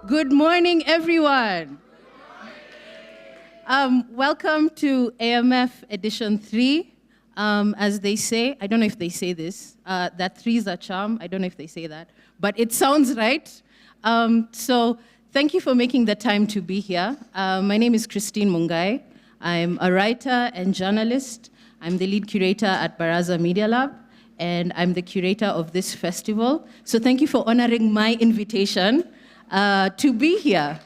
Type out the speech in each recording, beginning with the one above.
Good morning, everyone. Welcome to AMF Edition 3. As they say, I don't know if they say this, that 3 is a charm. I don't know if they say that, but it sounds right. So thank you for making the time to be here. My name is Christine Mungai. I'm a writer and journalist. I'm the lead curator at Baraza Media Lab, and I'm the curator of this festival. So thank you for honoring my invitation to be here.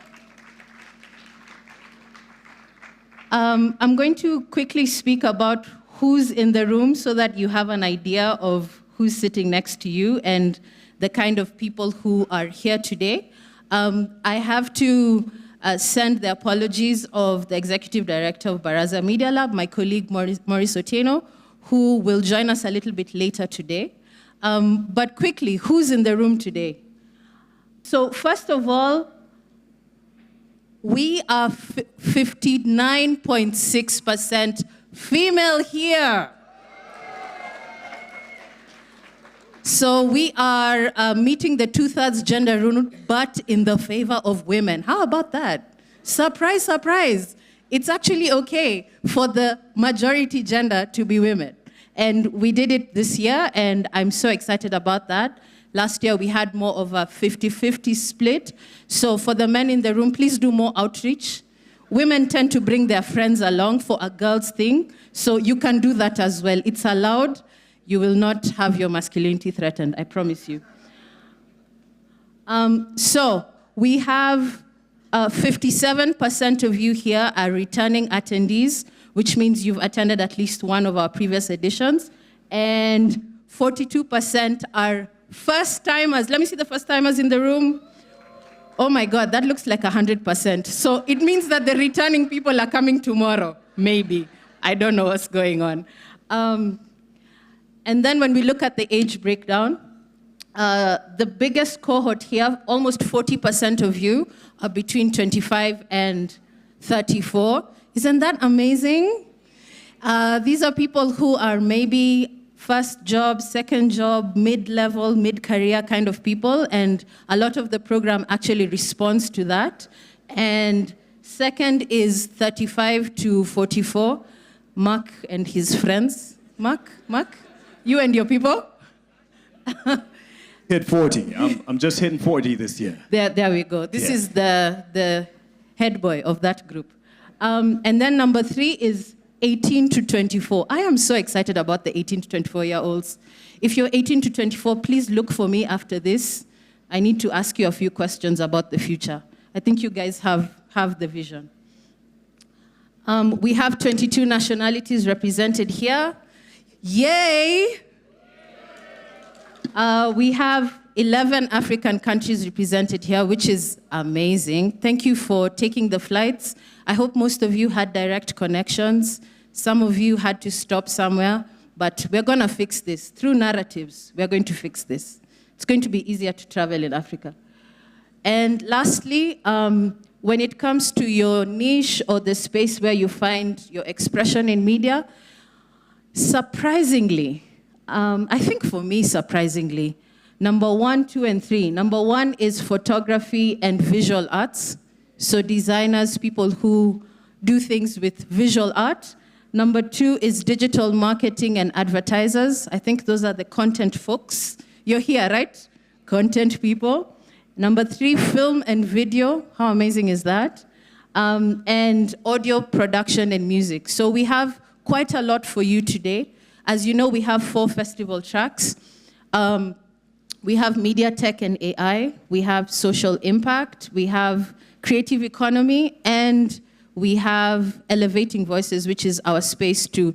I'm going to quickly speak about who's in the room so that you have an idea of who's sitting next to you and the kind of people who are here today. I have to send the apologies of the executive director of Baraza Media Lab, my colleague Maurice Otieno, who will join us a little bit later today. But quickly, who's in the room today? So first of all, we are 59.6% female here. So we are meeting the 2/3 gender rule, but in the favor of women. How about that? Surprise, surprise. It's actually okay for the majority gender to be women. And we did it this year, and I'm so excited about that. Last year, we had more of a 50-50 split. So for the men in the room, please do more outreach. Women tend to bring their friends along for a girls' thing, so you can do that as well. It's allowed. You will not have your masculinity threatened, I promise you. So we have 57% of you here are returning attendees, which means you've attended at least one of our previous editions, and 42% are first-timers. Let me see the first-timers in the room. Oh my God, that looks like 100%. So it means that the returning people are coming tomorrow, maybe. I don't know what's going on. And then when we look at the age breakdown, the biggest cohort here, almost 40% of you are between 25 and 34. Isn't that amazing? These are people who are maybe first job, second job, mid-level, mid-career kind of people, and a lot of the program actually responds to that. And second is 35 to 44, Mark and his friends. Mark, you and your people? Hit 40. I'm just hitting 40 this year. There we go. This is the head boy of that group. And then number 3 is 18 to 24. I am so excited about the 18 to 24-year-olds. If you're 18 to 24, please look for me after this. I need to ask you a few questions about the future. I think you guys have the vision. We have 22 nationalities represented here. Yay! We have 11 African countries represented here, which is amazing. Thank you for taking the flights. I hope most of you had direct connections. Some of you had to stop somewhere, but we're going to fix this. Through narratives, we're going to fix this. It's going to be easier to travel in Africa. And lastly, when it comes to your niche or the space where you find your expression in media, surprisingly, I think for me, surprisingly, number 1, 2, and 3. Number 1 is photography and visual arts. So designers, people who do things with visual art. Number 2 is digital marketing and advertisers. I think those are the content folks. You're here, right? Content people. Number 3, film and video. How amazing is that? And audio production and music. So we have quite a lot for you today. As you know, we have 4 festival tracks. We have media tech and AI. We have social impact. We have creative economy, and we have elevating voices, which is our space to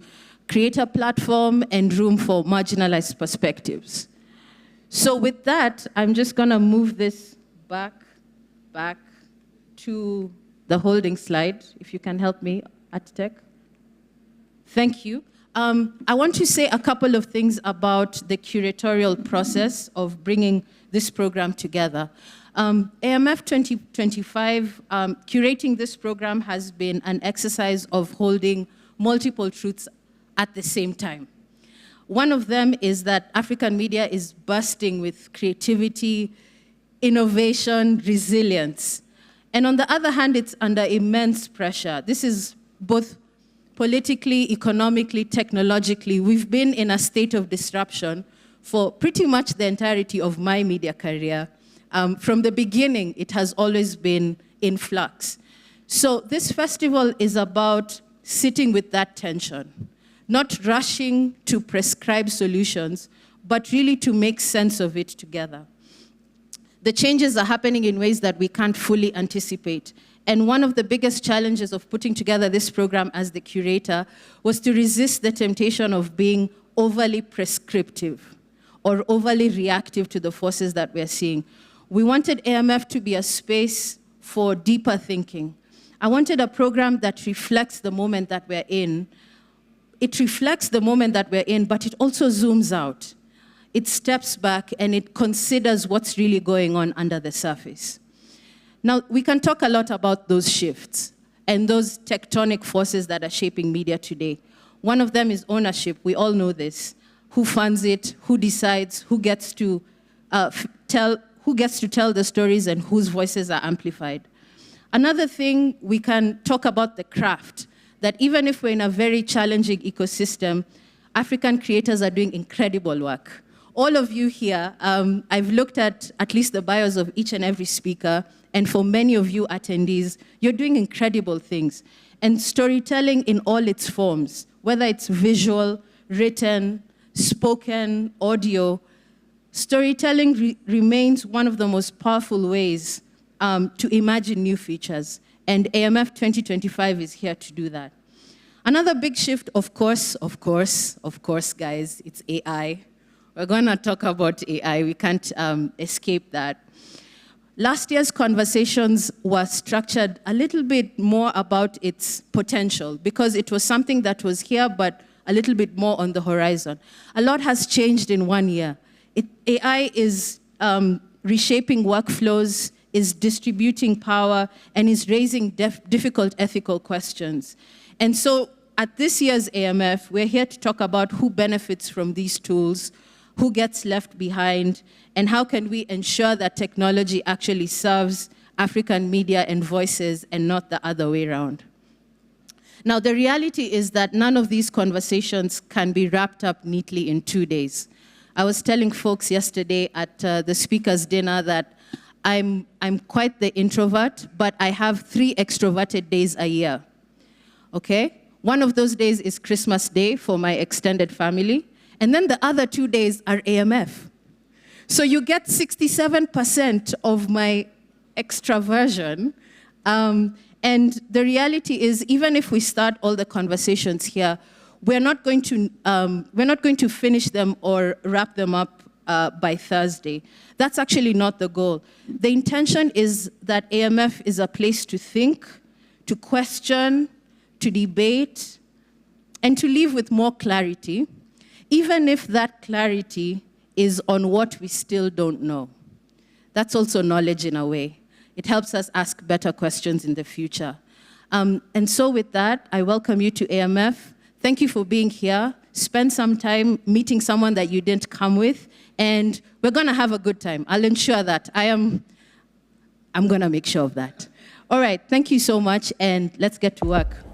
create a platform and room for marginalized perspectives. So with that, I'm just going to move this back to the holding slide, if you can help me at tech. Thank you. I want to say a couple of things about the curatorial process of bringing this program together. AMF 2025, curating this program has been an exercise of holding multiple truths at the same time. One of them is that African media is bursting with creativity, innovation, resilience. And on the other hand, it's under immense pressure. This is both politically, economically, technologically. We've been in a state of disruption for pretty much the entirety of my media career. From the beginning, it has always been in flux. So this festival is about sitting with that tension, not rushing to prescribe solutions, but really to make sense of it together. The changes are happening in ways that we can't fully anticipate. And one of the biggest challenges of putting together this program as the curator was to resist the temptation of being overly prescriptive or overly reactive to the forces that we're seeing. We wanted AMF to be a space for deeper thinking. I wanted a program that reflects the moment that we're in. It reflects the moment that we're in, but it also zooms out. It steps back and it considers what's really going on under the surface. Now, we can talk a lot about those shifts and those tectonic forces that are shaping media today. One of them is ownership. We all know this. Who funds it, who decides, who gets to tell the stories and whose voices are amplified. Another thing, we can talk about the craft, that even if we're in a very challenging ecosystem, African creators are doing incredible work. All of you here, I've looked at least the bios of each and every speaker, and for many of you attendees, you're doing incredible things. And storytelling in all its forms, whether it's visual, written, spoken, audio, storytelling remains one of the most powerful ways to imagine new features. And AMF 2025 is here to do that. Another big shift, of course, guys, it's AI. We're gonna talk about AI. We can't escape that. Last year's conversations were structured a little bit more about its potential because it was something that was here, but a little bit more on the horizon. A lot has changed in 1 year. AI is reshaping workflows, is distributing power, and is raising difficult ethical questions. And so at this year's AMF, we're here to talk about who benefits from these tools, who gets left behind, and how can we ensure that technology actually serves African media and voices and not the other way around. Now, the reality is that none of these conversations can be wrapped up neatly in 2 days. I was telling folks yesterday at the speaker's dinner that I'm quite the introvert, but I have 3 extroverted days a year, okay? One of those days is Christmas Day for my extended family, and then the other 2 days are AMF. So you get 67% of my extraversion, and the reality is, even if we start all the conversations here, we're not going to finish them or wrap them up by Thursday. That's actually not the goal. The intention is that AMF is a place to think, to question, to debate, and to leave with more clarity, even if that clarity is on what we still don't know. That's also knowledge in a way. It helps us ask better questions in the future. And so with that, I welcome you to AMF. Thank you for being here. Spend some time meeting someone that you didn't come with, and we're gonna have a good time. I'll ensure that. I'm gonna make sure of that. All right, thank you so much, and let's get to work.